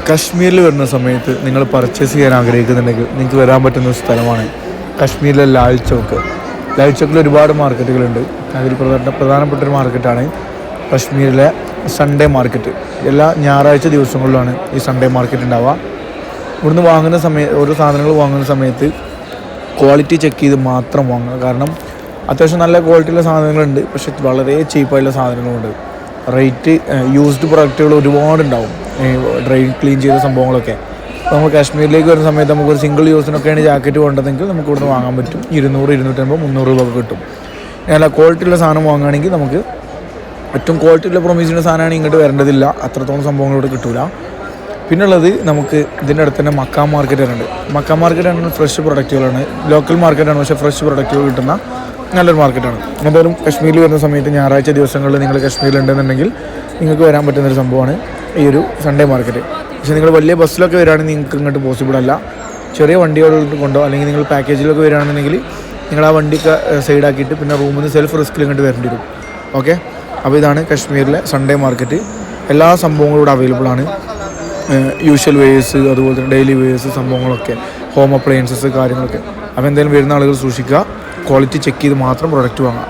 കശ്മീരിൽ വരുന്ന സമയത്ത് നിങ്ങൾ പർച്ചേസ് ചെയ്യാൻ ആഗ്രഹിക്കുന്നുണ്ടെങ്കിൽ നിങ്ങൾക്ക് വരാൻ പറ്റുന്ന ഒരു സ്ഥലമാണ് കശ്മീരിലെ ലാൽ ചോക്ക്. ലാൽ ചോക്കിൽ ഒരുപാട് മാർക്കറ്റുകളുണ്ട്. അതിൽ പ്രധാനപ്പെട്ട ഒരു മാർക്കറ്റാണ് കശ്മീരിലെ സൺഡേ മാർക്കറ്റ്. എല്ലാ ഞായറാഴ്ച ദിവസങ്ങളിലാണ് ഈ സൺഡേ മാർക്കറ്റ് ഉണ്ടാവുക. ഇവിടുന്ന് വാങ്ങുന്ന ഓരോ സാധനങ്ങൾ വാങ്ങുന്ന സമയത്ത് ക്വാളിറ്റി ചെക്ക് ചെയ്ത് മാത്രം വാങ്ങുക. കാരണം അത്യാവശ്യം നല്ല ക്വാളിറ്റിയുള്ള സാധനങ്ങളുണ്ട്, പക്ഷെ വളരെ ചീപ്പായിട്ടുള്ള സാധനങ്ങളുണ്ട്. റേറ്റ് യൂസ്ഡ് പ്രൊഡക്റ്റുകൾ ഒരുപാടുണ്ടാവും, ഡ്രൈ ക്ലീൻ ചെയ്ത സംഭവങ്ങളൊക്കെ. അപ്പോൾ നമ്മൾ കാശ്മീരിലേക്ക് വരുന്ന സമയത്ത് നമുക്കൊരു സിംഗിൾ യൂസിനൊക്കെയാണ് ജാക്കറ്റ് വേണ്ടതെങ്കിൽ നമുക്ക് ഇവിടുന്ന് വാങ്ങാൻ പറ്റും. 200, 250, 300 രൂപ ഒക്കെ കിട്ടും. നല്ല ക്വാളിറ്റിയുള്ള സാധനം വാങ്ങുകയാണെങ്കിൽ നമുക്ക് ഏറ്റവും ക്വാളിറ്റിയുള്ള പ്രൊമീസിൻ്റെ സാധനമാണ് ഇങ്ങോട്ട് വരേണ്ടതില്ല, അത്രത്തോളം സംഭവങ്ങളോട് കിട്ടില്ല. പിന്നുള്ളത് നമുക്ക് ഇതിൻ്റെ അടുത്ത് തന്നെ മക്ക മാർക്കറ്റ് ഉണ്ട്. മക്ക മാർക്കറ്റ് ആണ് ഫ്രഷ് പ്രൊഡക്റ്റുകളാണ്, ലോക്കൽ മാർക്കറ്റാണ്, പക്ഷേ ഫ്രഷ് പ്രൊഡക്റ്റുകൾ കിട്ടുന്ന നല്ലൊരു മാർക്കറ്റാണ്. എന്തായാലും കാശ്മീരിൽ വരുന്ന സമയത്ത് ഞായറാഴ്ച ദിവസങ്ങളിൽ നിങ്ങൾ കാശ്മീരിലുണ്ടെന്നുണ്ടെങ്കിൽ നിങ്ങൾക്ക് വരാൻ പറ്റുന്നൊരു സംഭവമാണ് ഈ ഒരു സൺഡേ മാർക്കറ്റ്. പക്ഷേ നിങ്ങൾ വലിയ ബസ്സിലൊക്കെ വരികയാണെങ്കിൽ നിങ്ങൾക്ക് ഇങ്ങോട്ട് പോസിബിൾ അല്ല. ചെറിയ വണ്ടികൾ കൊണ്ടോ അല്ലെങ്കിൽ നിങ്ങൾ പാക്കേജിലൊക്കെ വരികയാണെന്നുണ്ടെങ്കിൽ നിങ്ങൾ ആ വണ്ടിയൊക്കെ സൈഡാക്കിയിട്ട് പിന്നെ റൂമിൽ നിന്ന് സെൽഫ് റിസ്കിൽ ഇങ്ങോട്ട് വരേണ്ടി വരും. ഓക്കെ, അപ്പോൾ ഇതാണ് കാശ്മീരിലെ സൺഡേ മാർക്കറ്റ്. എല്ലാ സംഭവങ്ങളും ഇവിടെ അവൈലബിൾ ആണ്. യൂഷ്വൽ വെയേഴ്സ്, അതുപോലെ തന്നെ ഡെയിലി വെയേഴ്സ് സംഭവങ്ങളൊക്കെ, ഹോം അപ്ലയൻസസ് കാര്യങ്ങളൊക്കെ. അപ്പോൾ എന്തായാലും വരുന്ന ആളുകൾ സൂക്ഷിക്കുക, ക്വാളിറ്റി ചെക്ക് ചെയ്ത് മാത്രം പ്രൊഡക്റ്റ് വാങ്ങാം.